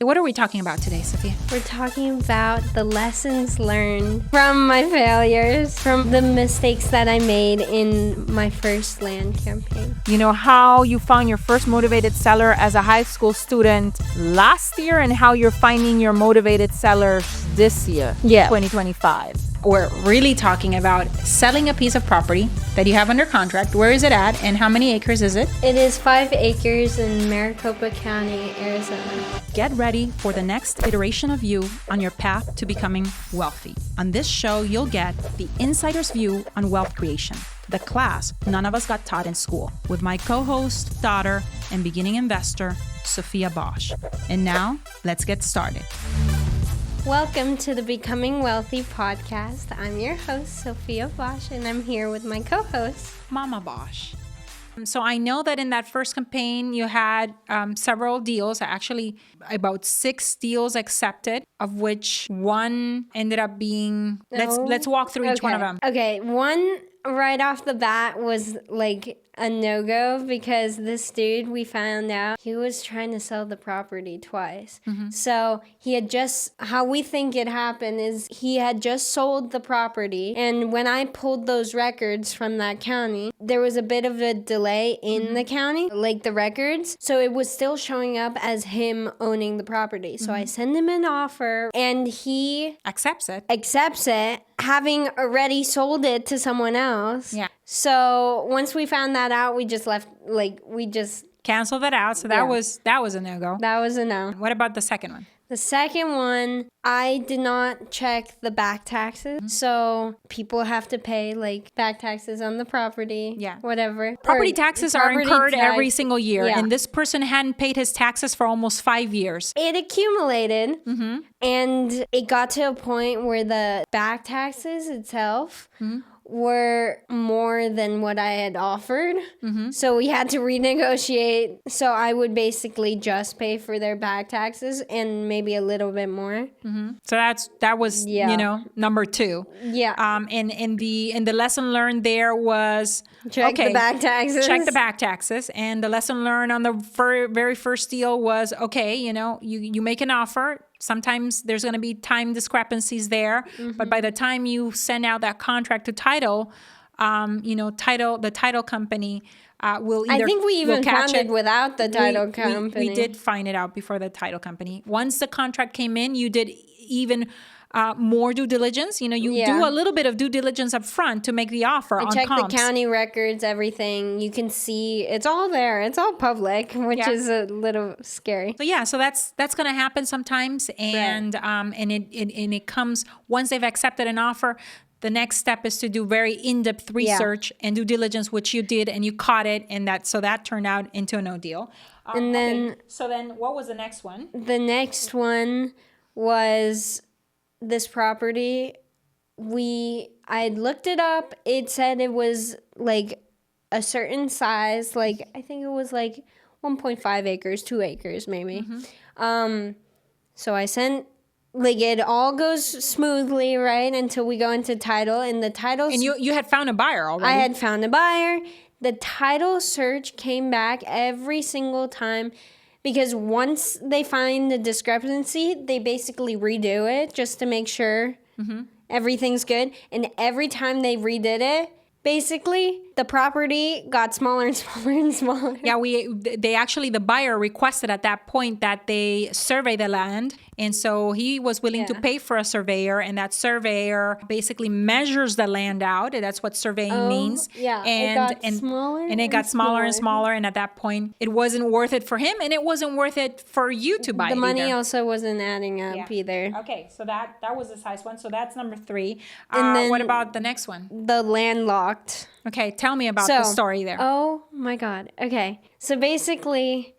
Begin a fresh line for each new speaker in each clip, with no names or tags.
What are we talking about today, Sophia?
We're talking about the lessons learned from my failures, from the mistakes that I made in my first land campaign.
You know, how you found your first motivated seller as a high school student last year and how you're finding your motivated sellers this year, 2025. We're really talking about selling a piece of property that you have under contract. Where is it at and how many acres is it?
It is 5 acres in Maricopa County, Arizona.
Get ready for the next iteration of you on your path to becoming wealthy. On this show, you'll get the insider's view on wealth creation, the class none of us got taught in school, with my co-host, daughter, and beginning investor, Sophia Bosch. And now, let's get started.
Welcome to the Becoming Wealthy podcast. I'm your host, Sophia Bosch, and I'm here with my co-host,
Mama Bosch. So I know that in that first campaign, you had several deals, actually about 6 deals accepted, of which one ended up being, let's walk through each one of them.
Okay, one right off the bat was like a no-go because this dude, we found out he was trying to sell the property twice. So he had how we think it happened is he had just sold the property, and when I pulled those records from that county, there was a bit of a delay in the county, like the records, so it was still showing up as him owning the property. So I send him an offer and he
accepts it,
having already sold it to someone else.
Yeah.
So once we found that out, we just left,
canceled it out. So that was a no-go.
That was a no.
What about the second one?
The second one, I did not check the back taxes. So people have to pay back taxes on the property.
Yeah.
Whatever.
Property taxes are incurred every single year. Yeah. And this person hadn't paid his taxes for almost 5 years.
It accumulated. And it got to a point where the back taxes itself were more than what I had offered. So we had to renegotiate. So I would basically just pay for their back taxes and maybe a little bit more.
So that was number 2.
Yeah.
And the lesson learned there was
check the back taxes.
And the lesson learned on the very first deal was you make an offer. Sometimes there's going to be time discrepancies there, but by the time you send out that contract to title, the title company will either.
I think we even found it without the title company.
We did find it out before the title company. Once the contract came in, you did even more due diligence. You do a little bit of due diligence up front to make the offer.
I checked the county records, everything. You can see it's all there. It's all public, which is a little scary.
So that's going to happen sometimes, and it comes once they've accepted an offer. The next step is to do very in-depth research and due diligence, which you did, and you caught it, and that turned out into a no deal.
And then,
so then, what was the next one?
The next one was this property. I looked it up. It said it was like a certain size. I think it was 1.5 acres, 2 acres maybe. So I sent. It all goes smoothly, right, until we go into title. And the title...
And you had found a buyer already.
I had found a buyer. The title search came back every single time because once they find the discrepancy, they basically redo it just to make sure everything's good. And every time they redid it, basically, the property got smaller and smaller and smaller.
Yeah, the buyer requested at that point that they survey the land. And so he was willing to pay for a surveyor, and that surveyor basically measures the land out. And that's what surveying means.
Yeah,
and
it got smaller.
And it got smaller and smaller. And at that point, it wasn't worth it for him, and it wasn't worth it for you to buy it.
The money also wasn't adding up either.
Okay, so that was the size one. So that's number 3. And then what about the next one?
The landlocked.
Okay, tell me about the story there.
Oh my God. Okay. So basically,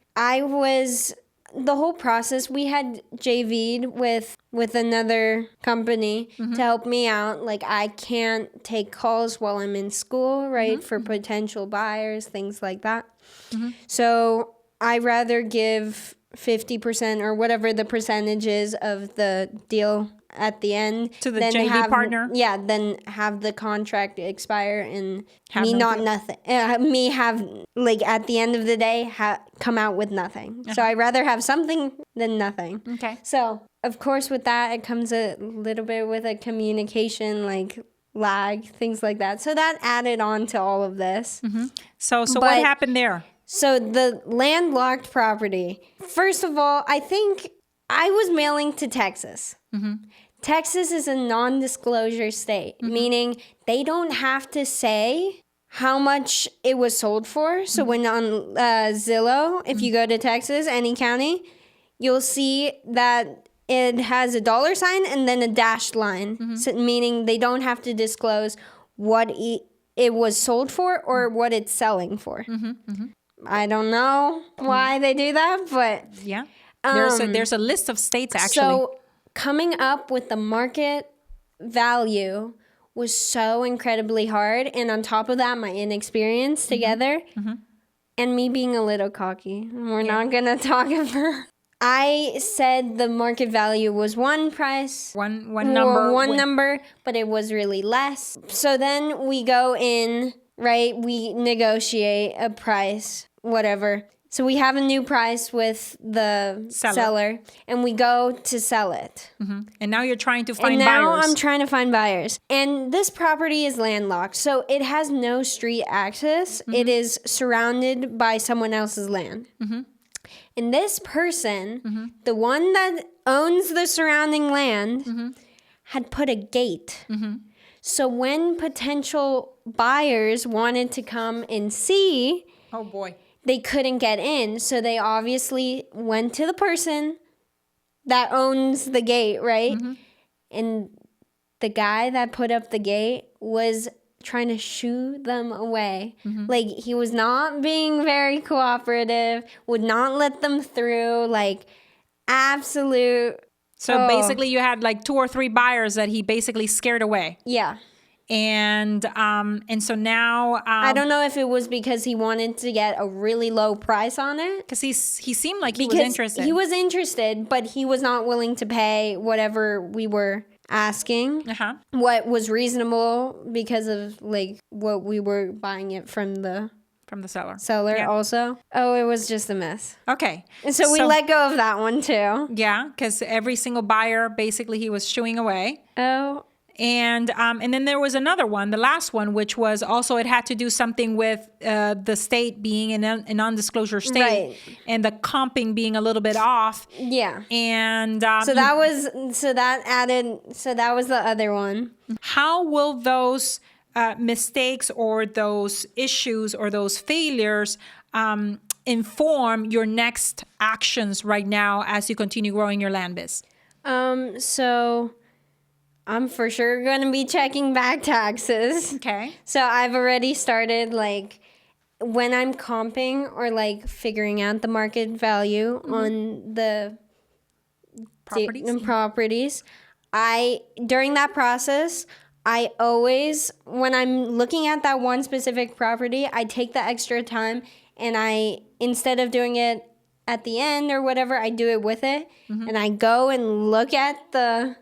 the whole process, we had JV'd with another company to help me out. I can't take calls while I'm in school, right? For potential buyers, things like that. So I rather give 50% or whatever the percentage is of the deal at the end.
To the
then
JV partner?
Yeah, then have the contract expire and
Have
me
no
not
deal.
nothing. Me have, like, at the end of the day, come out with nothing. So I'd rather have something than nothing.
Okay.
So, of course, with that, it comes a little bit with a communication, like, lag, things like that. So that added on to all of this.
So what happened there?
So the landlocked property, first of all, I think I was mailing to Texas. Texas is a non-disclosure state, meaning they don't have to say how much it was sold for. So when on Zillow, if you go to Texas, any county, you'll see that it has a $sign and then a dashed line, so meaning they don't have to disclose what it was sold for or what it's selling for. I don't know why they do that, but
Yeah. There's a list of states actually.
so coming up with the market value was so incredibly hard, and on top of that, my inexperience together, and me being a little cocky. We're not gonna talk about. I said the market value was one price,
one number,
but it was really less. So then we go in, right? We negotiate a price, whatever. So we have a new price with the seller and we go to sell it.
And now you're trying to find
and now
buyers.
I'm trying to find buyers. And this property is landlocked, so it has no street access. It is surrounded by someone else's land. And this person, the one that owns the surrounding land, had put a gate. So when potential buyers wanted to come and see,
oh boy,
they couldn't get in. So they obviously went to the person that owns the gate, right? And the guy that put up the gate was trying to shoo them away. Like, he was not being very cooperative, would not let them through, like, absolute.
So basically you had like 2 or 3 buyers that he basically scared away.
Yeah.
And so now
I don't know if it was because he wanted to get a really low price on it.
Because he seemed like he was interested.
He was interested, but he was not willing to pay whatever we were asking. What was reasonable because of, like, what we were buying it from the seller also. Oh, it was just a mess.
Okay.
And so we let go of that one too.
Yeah, because every single buyer, basically, he was shooing away.
Oh.
And then there was another one, the last one, which was also, it had to do something with the state being in a non-disclosure state,
right,
and the comping being a little bit off.
Yeah.
And
so that was the other one.
How will those mistakes or those issues or those failures inform your next actions right now as you continue growing your land biz?
So I'm for sure going to be checking back taxes.
Okay.
So I've already started, like, when I'm comping or, like, figuring out the market value on the properties, during that process, I always, when I'm looking at that one specific property, I take the extra time and instead of doing it at the end or whatever, I do it with it. And I go and look at the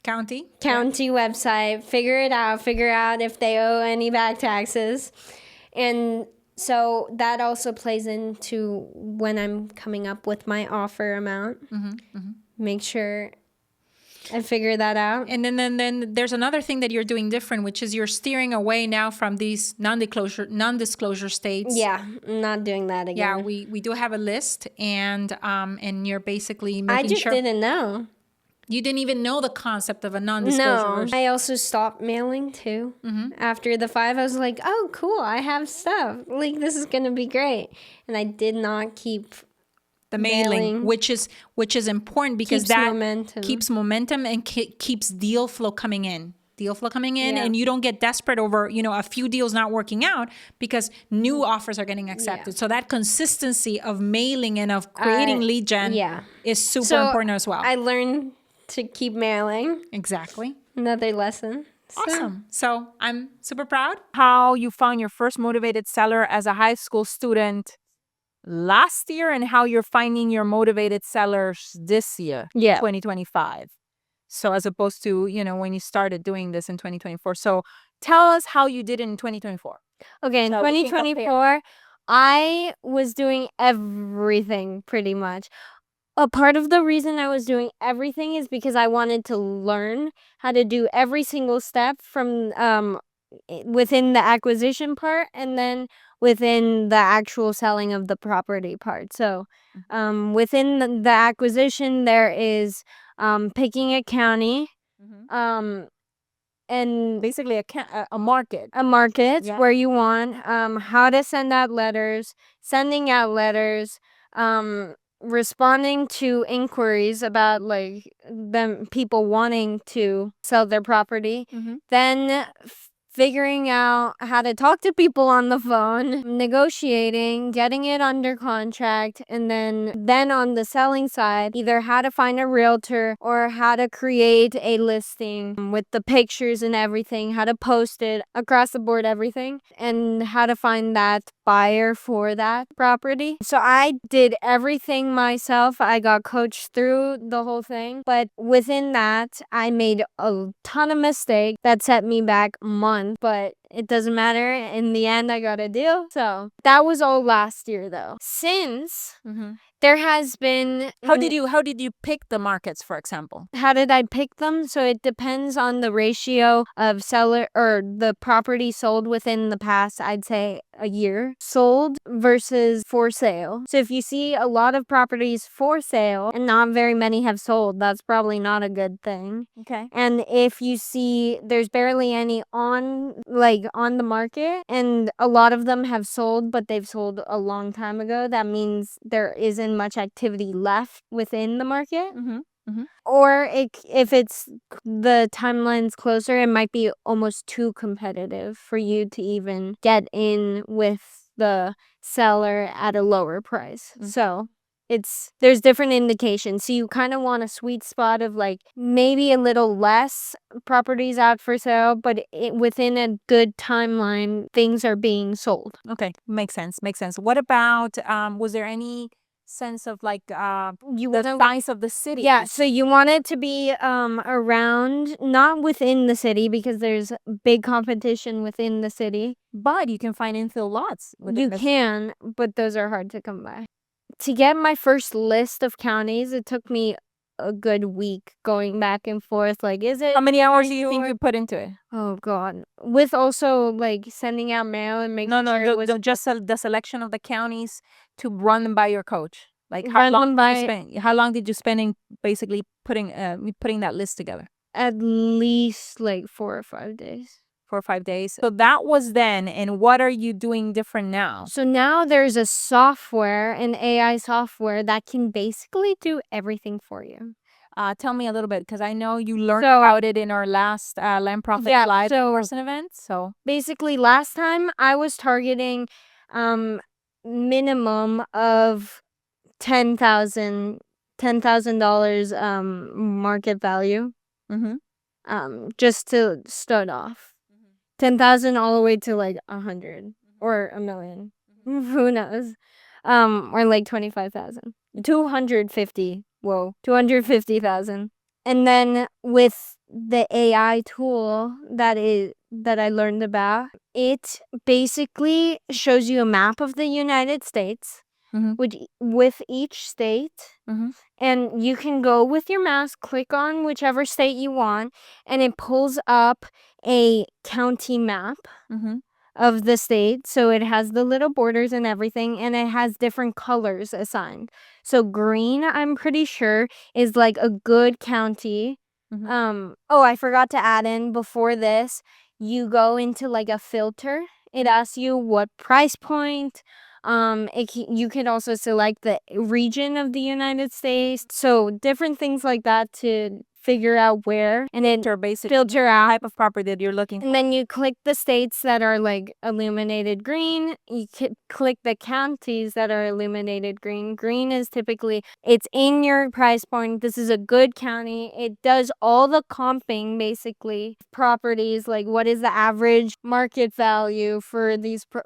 county
website, figure out if they owe any back taxes. And so that also plays into when I'm coming up with my offer amount. Make sure I figure that out.
And then there's another thing that you're doing different, which is you're steering away now from these non-disclosure states.
Yeah, I'm not doing that again.
Yeah, we do have a list, and you're basically making sure.
I just didn't know.
You didn't even know the concept of a non-disclosure.
No, I also stopped mailing too. After the 5, I was like, oh, cool, I have stuff. Like, this is going to be great. And I did not keep
the mailing, which is important because keeps momentum and keeps deal flow coming in. And you don't get desperate over, a few deals not working out because new offers are getting accepted. So that consistency of mailing and of creating lead gen is super important as well.
I learned to keep mailing.
Exactly.
Another lesson.
Awesome. So I'm super proud. How you found your first motivated seller as a high school student last year and how you're finding your motivated sellers this year,
Yeah.
2025. So as opposed to, when you started doing this in 2024. So tell us how you did it in 2024.
Okay, in
So we can
2024, I was doing everything pretty much. A part of the reason I was doing everything is because I wanted to learn how to do every single step from within the acquisition part and then within the actual selling of the property part. So within the acquisition, there is picking a county, and
basically a market.
Yeah. Where you want, how to send out letters, sending out letters, responding to inquiries about like them people wanting to sell their property, then figuring out how to talk to people on the phone, negotiating, getting it under contract, and then on the selling side, either how to find a realtor or how to create a listing with the pictures and everything, how to post it across the board, everything, and how to find that buyer for that property. So I did everything myself. I got coached through the whole thing, but within that, I made a ton of mistakes that set me back months, but it doesn't matter. In the end, I got a deal. So that was all last year though. Since there has been
How did you pick the markets, for example?
How did I pick them? So it depends on the ratio of seller or the property sold within the past, I'd say a year, sold versus for sale. So if you see a lot of properties for sale and not very many have sold, that's probably not a good thing.
Okay.
And if you see there's barely any on the market and a lot of them have sold, but they've sold a long time ago, that means there isn't much activity left within the market. Or if it's the timeline's closer, it might be almost too competitive for you to even get in with the seller at a lower price. So there's different indications. So you kind of want a sweet spot of like maybe a little less properties out for sale, but within a good timeline, things are being sold.
Okay, makes sense. What about was there any sense of like the size of the city?
Yeah, so you want it to be around, not within the city because there's big competition within the city.
But you can find infill lots.
You can, but those are hard to come by. To get my first list of counties, it took me a good week going back and forth. Like, is it?
How many hours do you think you put into it?
Oh God! With also like sending out mail and making
just the selection of the counties to run them by your coach. Like
how
long did you spend in basically putting that list together?
At least like 4 or 5 days.
4 or 5 days. So that was then. And what are you doing different now?
So now there's a software, an AI software that can basically do everything for you.
Tell me a little bit, because I know you learned about it in our last Land Profit Live person event. So
basically last time I was targeting minimum of $10,000 market value. Just to start off. 10,000 all the way to like 100 or a million. Who knows? Or like 25,000. 250,000. And then with the AI tool that I learned about, it basically shows you a map of the United States with each state. And you can go with your mouse, click on whichever state you want, and it pulls up a county map of the state. So it has the little borders and everything, and it has different colors assigned. So green, I'm pretty sure, is like a good county. I forgot to add in before this, you go into like a filter. It asks you what price point. You can also select the region of the United States. So different things like that to figure out where, and then
Basically
filter out
type of property that you're looking for.
And then you click the states that are like illuminated green. You click the counties that are illuminated green. Green is typically, it's in your price point. This is a good county. It does all the comping, basically, properties, like what is the average market value for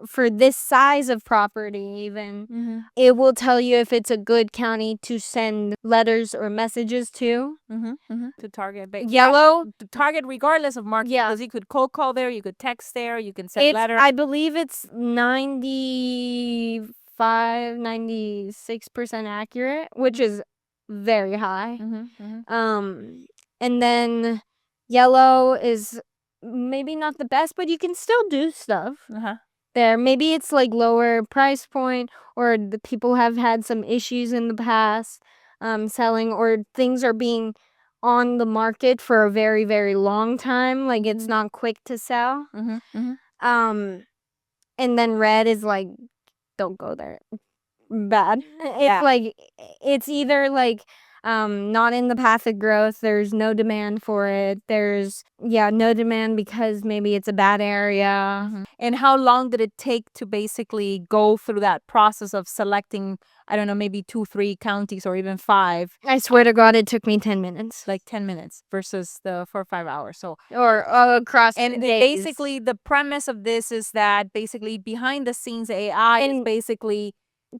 for this size of property even. It will tell you if it's a good county to send letters or messages to.
To target. But
Yellow.
to target regardless of market.
Yeah.
Because you could cold call there, you could text there, you can send letter.
I believe it's 96% accurate, which is very high. And then yellow is maybe not the best, but you can still do stuff there. Maybe it's like lower price point, or the people have had some issues in the past selling, or things are being on the market for a very, very long time. Like it's not quick to sell. And then red is like, don't go there. Bad. It's like, it's either like not in the path of growth. There's no demand for it. There's no demand because maybe it's a bad area.
And how long did it take to basically go through that process of selecting, I don't know, maybe 2, 3 counties or even 5?
I swear to God, it took me 10 minutes.
Like 10 minutes versus the 4 or 5 hours. So,
or across
and
days.
basically the premise of this is that basically behind the scenes AI is basically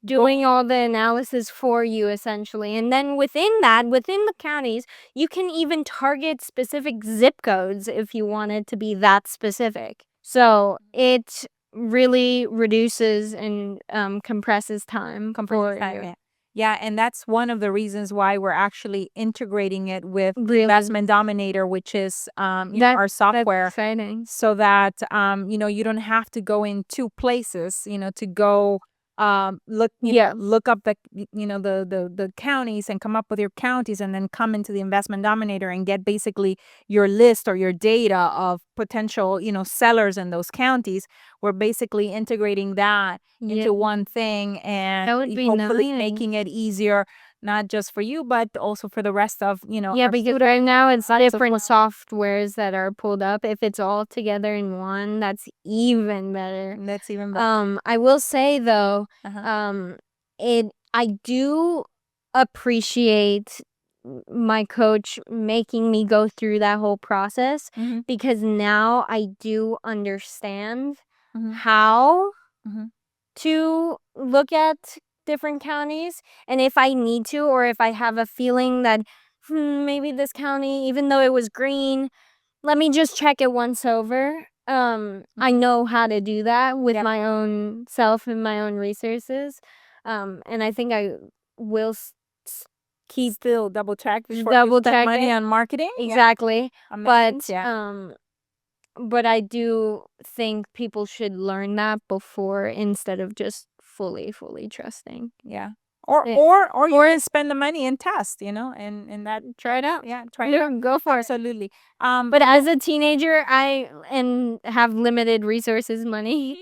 doing all the analysis for you, essentially. And then within the counties, you can even target specific zip codes if you want it to be that specific. So it really reduces and compresses time for you.
Yeah, and that's one of the reasons why we're actually integrating it with Investment Dominator, which is our software.
That's exciting.
So that you don't have to go in 2 places, to go look up the counties and come up with your counties, and then come into the Investment Dominator and get basically your list or your data of potential sellers in those counties. We're basically integrating that into one thing, and
that would be
hopefully
nice.
making it easier, not just for you but also for the rest of
because right now it's different softwares that are pulled up. If it's all together in one, that's even better. I will say though, I do appreciate my coach making me go through that whole process, because now I do understand how to look at different counties, and if I need to, or if I have a feeling that maybe this county, even though it was green, let me just check it once over. I know how to do that with my own self and my own resources, and I think I will keep
still double check before you spend money on marketing.
Exactly.
Amazing.
But I do think people should learn that before, instead of just fully trusting.
Yeah. Or you can spend the money and test, and that
Try it out.
Yeah, try it out.
Go for it.
Absolutely.
But as a teenager, and have limited resources, money,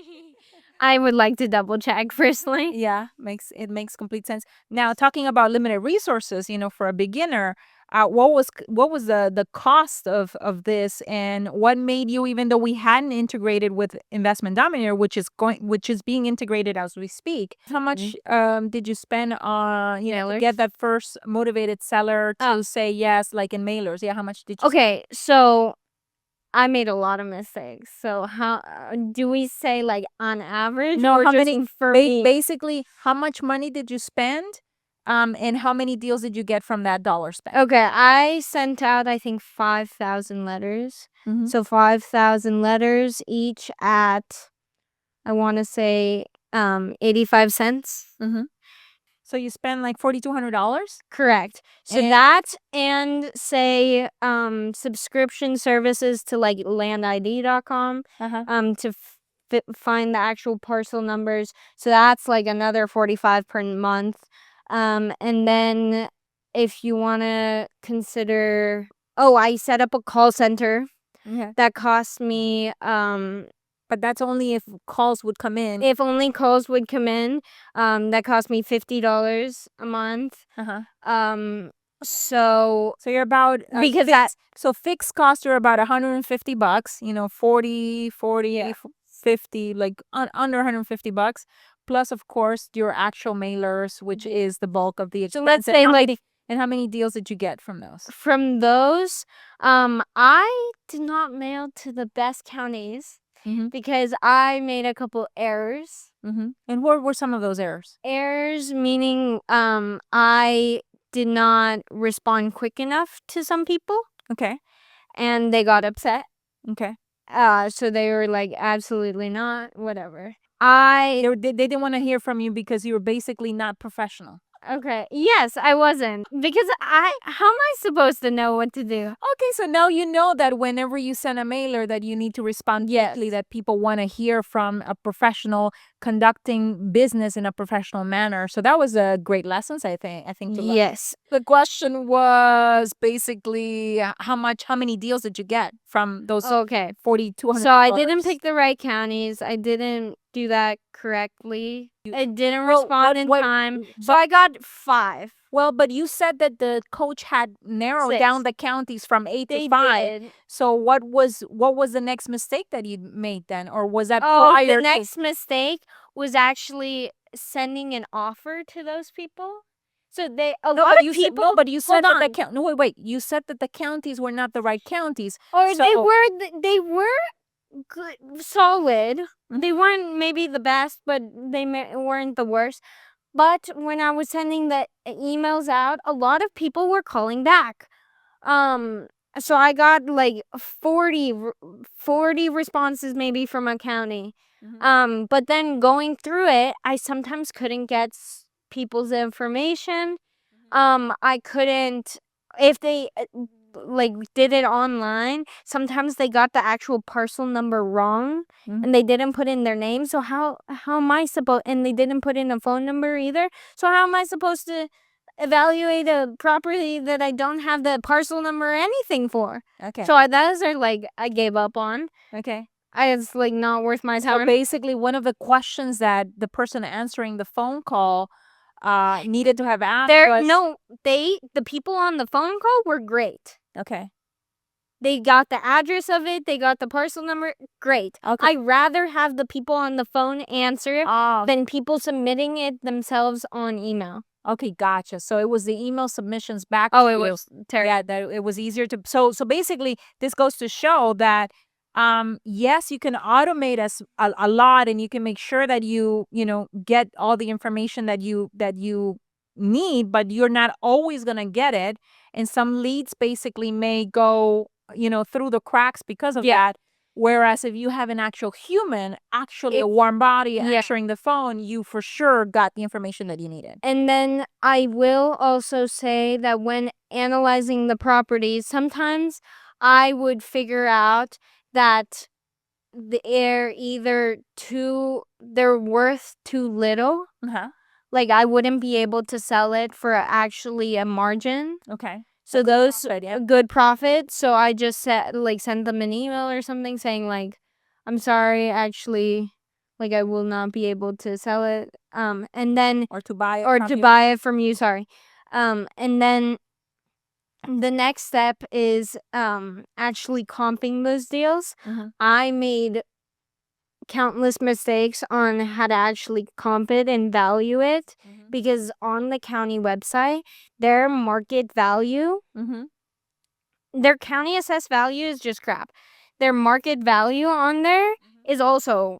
I would like to double check personally.
Yeah, it makes complete sense. Now, talking about limited resources, for a beginner, what was the cost of this, and what made you, even though we hadn't integrated with Investment Dominator, which is being integrated as we speak, how much did you spend on to get that first motivated seller to say yes, like in mailers? Yeah, how much did you
Okay, so I made a lot of mistakes. So how do we say, like, on average?
No,
or
how
just
many
for me?
basically how much money did you spend? And how many deals did you get from that dollar spent?
Okay, I sent out, I think, 5,000 letters. So 5,000 letters, each at, I want to say, 85 cents.
So you spend like $4,200?
Correct. So that, and say subscription services to like landid.com to find the actual parcel numbers. So that's like another 45 per month. And then if you want to consider, I set up a call center. That cost me
but that's only if calls would come in.
If only calls would come in, that cost me $50 a month. So
you're about
because that
so fixed costs are about $150, 40,
Yeah.
50, like under $150, plus of course your actual mailers, which is the bulk of the expense.
So let's say
And how many deals did you get from those?
from those, I did not mail to the best counties because I made a couple errors.
And what were some of those errors?
Errors meaning I did not respond quick enough to some people.
Okay.
And they got upset.
Okay.
So they were like, absolutely not, whatever.
They didn't want to hear from you because you were basically not professional.
Okay. Yes, I wasn't. Because how am I supposed to know what to do?
Okay, so now you know that whenever you send a mailer that you need to respond quickly, that people want to hear from a professional conducting business in a professional manner. So that was a great lesson, I think.
Yes.
The question was basically how many deals did you get from those
Okay.
4,200?
So I didn't pick the right counties. I didn't do that correctly. I didn't respond in time. So I got 5.
Well, but you said that the coach had narrowed
6.
down the counties from 8
They
to 5.
did.
So what was the next mistake that you made then, or was that
Oh,
prior?
the next mistake was actually sending an offer to those people. So a lot of people.
But you said
hold
that
on.
no, wait. You said that the counties were not the right counties.
Or
So-
they were good, solid. They weren't maybe the best, but they weren't the worst. But when I was sending the emails out, a lot of people were calling back. So I got like 40 responses maybe from a county. But then going through it, I sometimes couldn't get people's information. I couldn't, if they like did it online, sometimes they got the actual parcel number wrong and they didn't put in their name. So how am I supposed, and they didn't put in a phone number either. So how am I supposed to evaluate a property that I don't have the parcel number or anything for?
Okay.
So those are like, I gave up on.
Okay.
It's like not worth my time.
So basically, one of the questions that the person answering the phone call needed to have asked
the people on the phone call were great.
Okay.
They got the address of it. They got the parcel number. Great.
Okay.
I'd rather have the people on the phone answer than people submitting it themselves on email.
Okay, gotcha. So it was the email submissions back.
Oh, it was terrible.
Yeah, that it was easier to. So basically, this goes to show that yes, you can automate a lot, and you can make sure that you get all the information that you need, but you're not always gonna get it, and some leads basically may go through the cracks because of that. Whereas if you have an actual human, a warm body answering the phone, you for sure got the information that you needed.
And then I will also say that when analyzing the properties, sometimes I would figure out that they're worth too little. Like I wouldn't be able to sell it for actually a margin.
Okay.
So those good profit. So I just send them an email or something saying like, I'm sorry, actually, like I will not be able to sell it. And then
or to buy it
buy it from you. Sorry. And then the next step is actually comping those deals. I made countless mistakes on how to actually comp it and value it because on the county website, their market value, their county assessed value is just crap. Their market value on there is also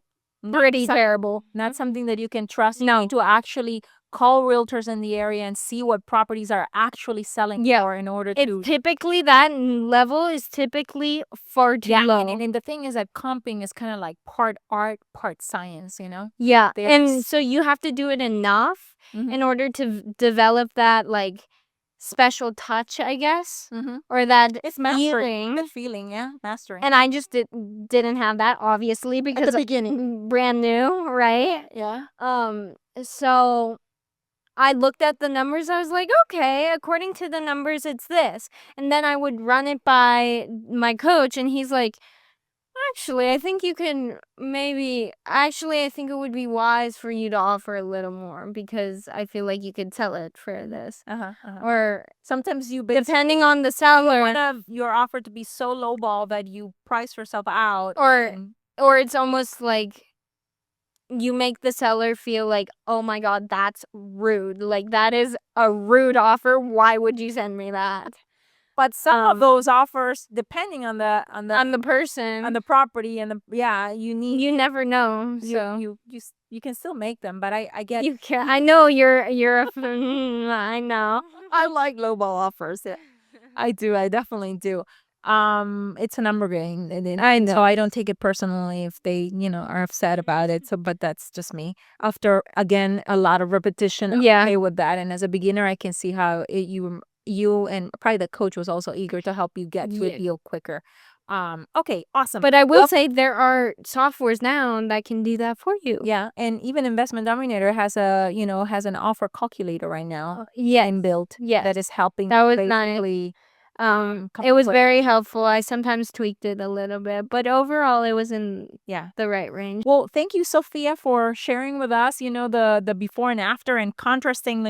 pretty terrible.
Not something that you can trust.
No.
You need to actually call realtors in the area and see what properties are actually selling for in order to.
Typically, that level is typically far too low.
And the thing is that comping is kind of like part art, part science,
Yeah. And so you have to do it enough in order to develop that like special touch, I guess, or that
it's mastering.
feeling.
Good feeling, yeah, mastering.
And I just didn't have that, obviously, because
at the beginning,
brand new, right?
Yeah.
So I looked at the numbers. I was like, okay, according to the numbers, it's this. And then I would run it by my coach, and he's like, Actually, I think you can I think it would be wise for you to offer a little more because I feel like you could sell it for this. Or
Sometimes you
depending on the seller,
want your offer to be so lowball that you price yourself out.
or it's almost like you make the seller feel like, oh my God, that's rude. Like that is a rude offer. Why would you send me that?
But some of those offers, depending on the
person,
on the property and
you never know. So
you can still make them. But I get
you can. I know you're a. I know.
I like lowball offers. Yeah. I do. I definitely do. It's a number game,
I know.
so I don't take it personally if they, are upset about it. So, but that's just me. After again a lot of repetition, I'm okay with that. And as a beginner, I can see how you and probably the coach was also eager to help you get to a deal quicker. Okay, awesome.
But I will say there are softwares now that can do that for you.
Yeah, and even Investment Dominator has has an offer calculator right now. Inbuilt.
Yes.
That is helping.
That was
basically.
It was very helpful. I sometimes tweaked it a little bit, but overall it was in the right range.
Well, thank you, Sophia, for sharing with us, the before and after and contrasting,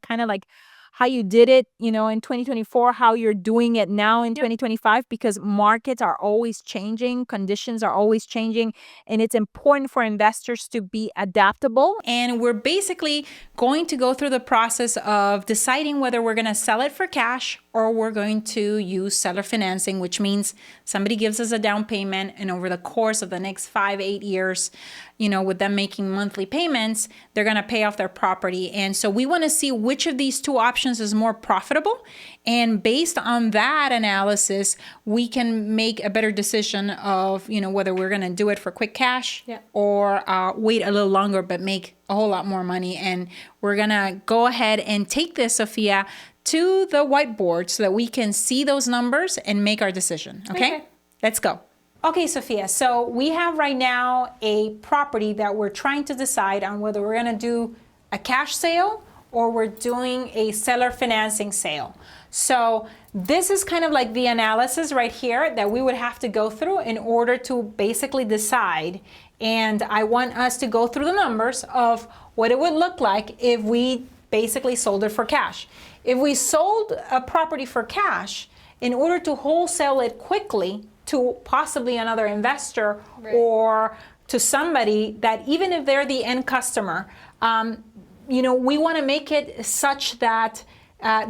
kind of like how you did it, in 2024, how you're doing it now in 2025, because markets are always changing, conditions are always changing, and it's important for investors to be adaptable.
And we're basically going to go through the process of deciding whether we're going to sell it for cash or we're going to use seller financing, which means somebody gives us a down payment, and over the course of the next 5-8 years, with them making monthly payments, they're going to pay off their property. And so we want to see which of these two options is more profitable. And based on that analysis, we can make a better decision of, whether we're going to do it for quick cash or wait a little longer, but make a whole lot more money. And we're going to go ahead and take this, Sophia, to the whiteboard so that we can see those numbers and make our decision. Okay? Let's go. Okay, Sophia, so we have right now a property that we're trying to decide on whether we're going to do a cash sale or we're doing a seller financing sale. So this is kind of like the analysis right here that we would have to go through in order to basically decide. And I want us to go through the numbers of what it would look like if we basically sold it for cash. If we sold a property for cash, in order to wholesale it quickly to possibly another investor or to somebody that even if they're the end customer, we want to make it such that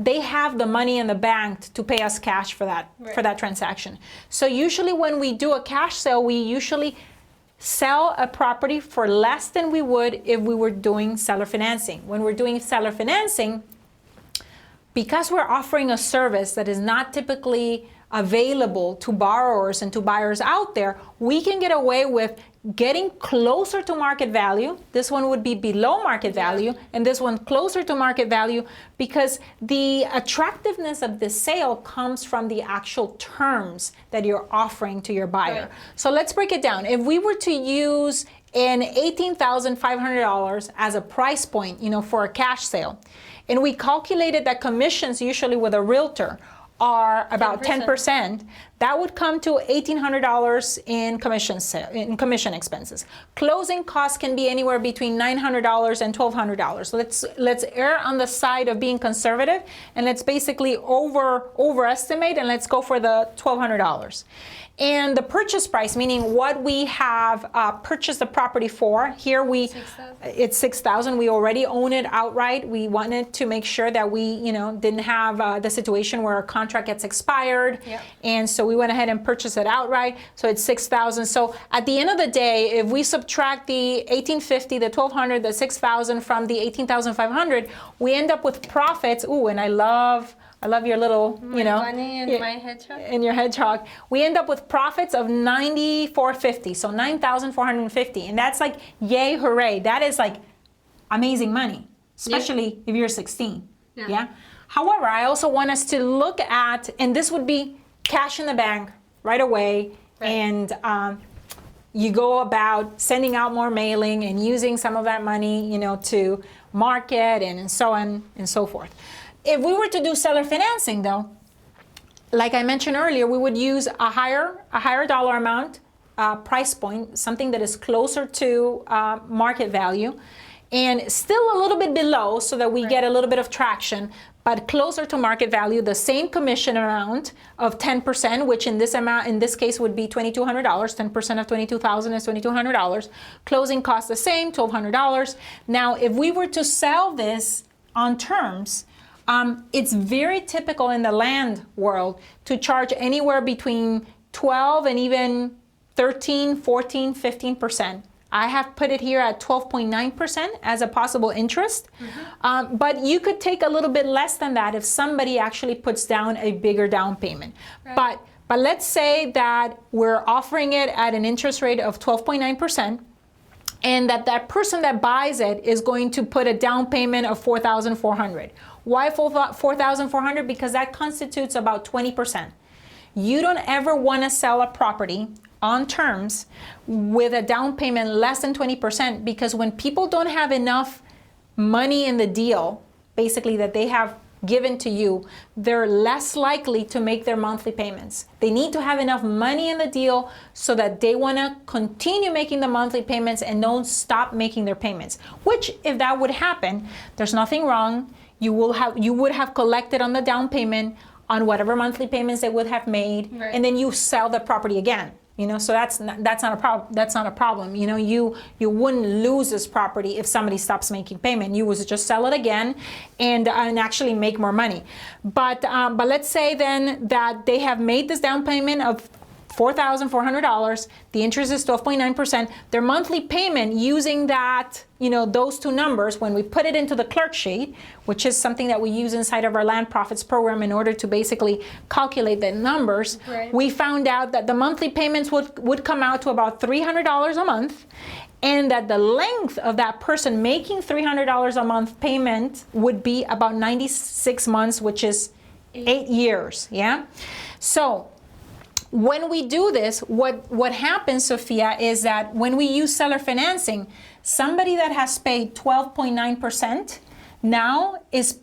they have the money in the bank to pay us cash for that transaction. So usually when we do a cash sale, we usually sell a property for less than we would if we were doing seller financing. When we're doing seller financing, because we're offering a service that is not typically available to borrowers and to buyers out there, we can get away with getting closer to market value. This one would be below market value, and this one closer to market value, because the attractiveness of the sale comes from the actual terms that you're offering to your buyer. So let's break it down. If we were to use an $18,500 as a price point, for a cash sale, and we calculated that commissions usually with a realtor are about 10%, that would come to $1,800 in commission expenses. Closing costs can be anywhere between $900 and $1,200. So let's err on the side of being conservative, and let's basically overestimate, and let's go for the $1,200. And the purchase price, meaning what we have purchased the property for, here it's $6,000. We already own it outright. We wanted to make sure that we, didn't have the situation where a contract gets expired, and so we went ahead and purchased it outright. So it's $6,000. So at the end of the day, if we subtract the $1,850, the $1,200, the $6,000 from the $18,500, we end up with profits. Ooh, and I love your little,
bunny and my hedgehog.
And your hedgehog. We end up with profits of $9,450, so $9,450, and that's like yay, hooray! That is like amazing money, especially if you're 16. Yeah. However, I also want us to look at, and this would be cash in the bank right away, and you go about sending out more mailing and using some of that money, to market and so on and so forth. If we were to do seller financing, though, like I mentioned earlier, we would use a higher dollar amount price point, something that is closer to market value, and still a little bit below so that we get a little bit of traction, but closer to market value, the same commission amount of 10%, which in this case would be $2,200. 10% of $22,000 is $2,200. Closing costs the same, $1,200. Now, if we were to sell this on terms, it's very typical in the land world to charge anywhere between 12 and even 13, 14, 15%. I have put it here at 12.9% as a possible interest, but you could take a little bit less than that if somebody actually puts down a bigger down payment. Right. But let's say that we're offering it at an interest rate of 12.9%, and that person that buys it is going to put a down payment of $4,400. Why $4,400? Because that constitutes about 20%. You don't ever want to sell a property on terms with a down payment less than 20%, because when people don't have enough money in the deal, basically that they have given to you, they're less likely to make their monthly payments. They need to have enough money in the deal so that they want to continue making the monthly payments and don't stop making their payments. Which, if that would happen, there's nothing wrong. You would have collected on the down payment on whatever monthly payments they would have made, right, and then you sell the property again. So that's not a problem. That's not a problem. You wouldn't lose this property if somebody stops making payment. You would just sell it again and actually make more money. But let's say then that they have made this down payment of $4,400. The interest is 12.9%. Their monthly payment, using that, those two numbers, when we put it into the clerk sheet, which is something that we use inside of our Land Profits program in order to basically calculate the numbers, right, we found out that the monthly payments would come out to about $300 a month, and that the length of that person making $300 a month payment would be about 96 months, which is 8 years. Yeah. So when we do this, what happens, Sophia, is that when we use seller financing, somebody that has paid 12.9% now is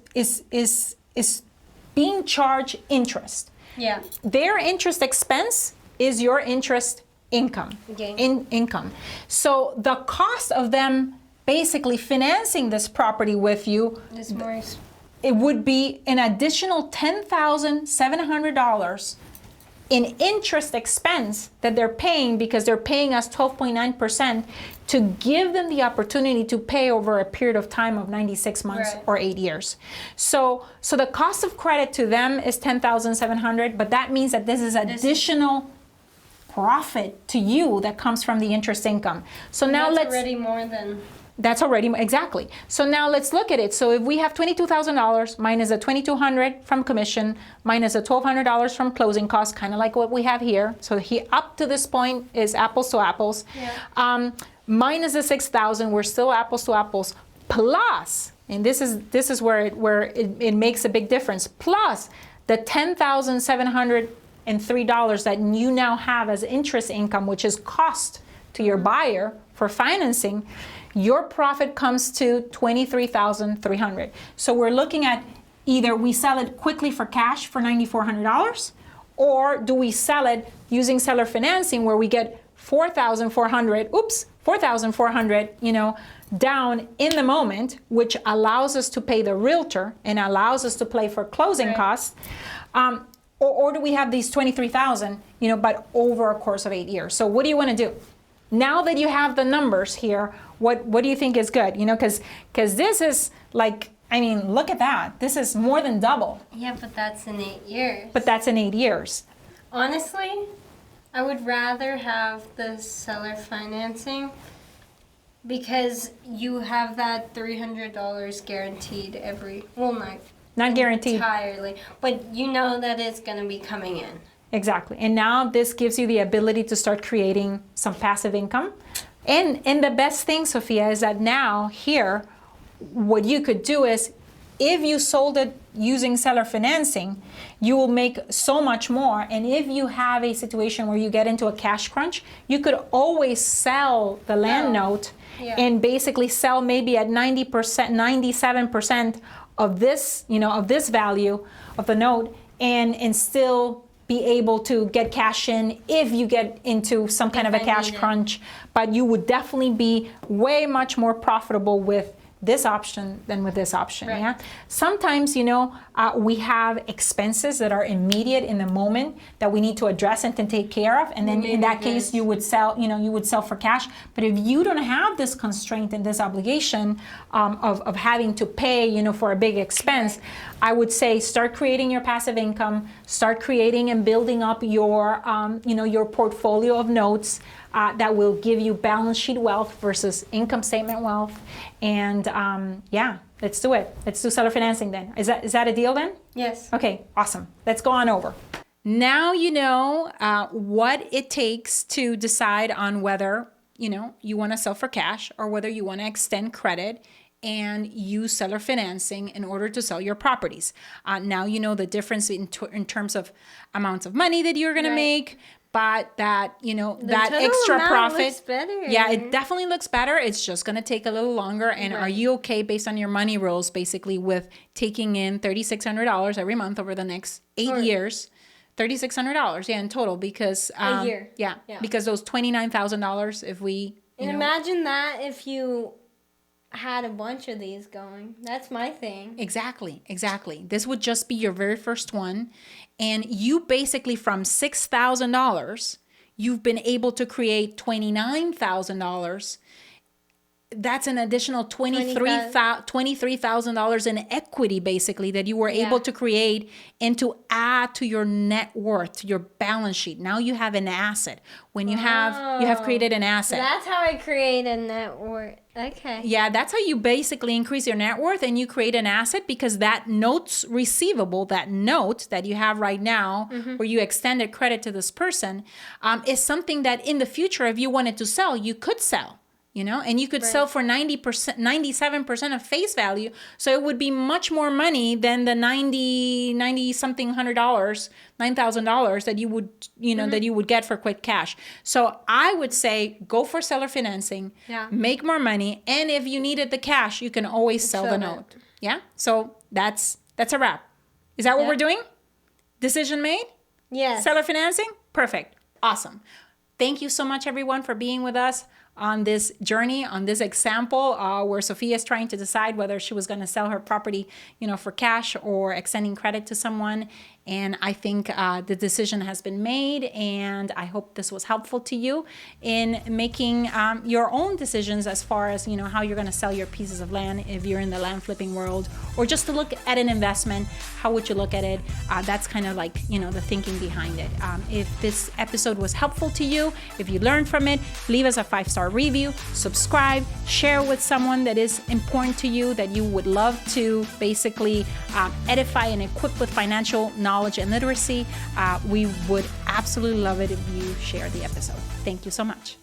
being charged interest. Yeah. Their interest expense is your interest income. Okay. Income. So the cost of them basically financing this property with you, it would be an additional $10,700 in interest expense that they're paying, because they're paying us 12.9% to give them the opportunity to pay over a period of time of 96 months, right, or 8 years. So the cost of credit to them is $10,700, but that means that this is additional profit to you that comes from the interest income. So now
that's already more than...
That's already, exactly. So now let's look at it. So if we have $22,000 minus the $2,200 from commission, minus the $1,200 from closing costs, kind of like what we have here. So up to this point is apples to apples. Yeah. Minus the $6,000, we're still apples to apples. Plus, and this is where it makes a big difference. Plus the $10,703 that you now have as interest income, which is cost to your buyer for financing. Your profit comes to $23,300. So we're looking at either we sell it quickly for cash for $9,400, or do we sell it using seller financing where we get $4,400, down in the moment, which allows us to pay the realtor and allows us to pay for closing, right, costs. Or do we have these $23,000, but over a course of 8 years? So what do you want to do? Now that you have the numbers here, what do you think is good? Because this is like, look at that. This is more than double.
Yeah, but that's in 8 years.
But that's in 8 years.
Honestly, I would rather have the seller financing, because you have that $300 guaranteed not guaranteed entirely, but you know that it's going to be coming in.
Exactly. And now this gives you the ability to start creating some passive income. And the best thing, Sophia, is that now here, what you could do is, if you sold it using seller financing, you will make so much more. And if you have a situation where you get into a cash crunch, you could always sell the land note, yeah, and basically sell maybe at 90%, 97% of this, of this value of the note, and still be able to get cash in if you get into some kind of a cash crunch, but you would definitely be way much more profitable with this option than with this option.
Right.
Yeah. Sometimes, we have expenses that are immediate in the moment that we need to address and to take care of, and then in that case, you would sell. You would sell for cash. But if you don't have this constraint and this obligation of having to pay, for a big expense, I would say start creating your passive income. Start creating and building up your, your portfolio of notes. That will give you balance sheet wealth versus income statement wealth. And let's do it. Let's do seller financing then. Is that a deal then?
Yes.
Okay, awesome. Let's go on over. Now you know what it takes to decide on whether, you want to sell for cash or whether you want to extend credit and use seller financing in order to sell your properties. Now you know the difference in terms of amounts of money that you're going to make, but that, that extra profit.
Looks better.
Yeah, it definitely looks better. It's just going to take a little longer. And are you okay based on your money rules, basically, with taking in $3,600 every month over the next 8 years? $3,600, in total, because
a year.
Yeah, because those $29,000, if we
imagine that if you had a bunch of these going. That's my thing.
Exactly. This would just be your very first one. And you basically, from $6,000, you've been able to create $29,000. That's an additional $23,000 in equity, basically, that you were able to create and to add to your net worth, to your balance sheet. Now you have an asset. When you have created an asset.
That's how I create a net worth. Okay.
Yeah, that's how you basically increase your net worth and you create an asset, because that notes receivable, that note that you have right now, where you extended credit to this person, is something that in the future, if you wanted to sell, you could sell. And you could sell for 90%, 97% of face value. So it would be much more money than the $90 something $100, $9,000 that you would, that you would get for quick cash. So I would say go for seller financing, make more money. And if you needed the cash, you can always sell the note. Yeah. So that's a wrap. Is that what we're doing? Decision made?
Yes.
Seller financing? Perfect. Awesome. Thank you so much, everyone, for being with us on this journey, on this example where Sophia is trying to decide whether she was going to sell her property, for cash or extending credit to someone. And I think the decision has been made, and I hope this was helpful to you in making your own decisions as far as, how you're going to sell your pieces of land if you're in the land flipping world, or just to look at an investment. How would you look at it? That's kind of like, the thinking behind it. If this episode was helpful to you, if you learned from it, leave us a 5-star review, subscribe, share with someone that is important to you, that you would love to basically edify and equip with financial knowledge and literacy. We would absolutely love it if you share the episode. Thank you so much.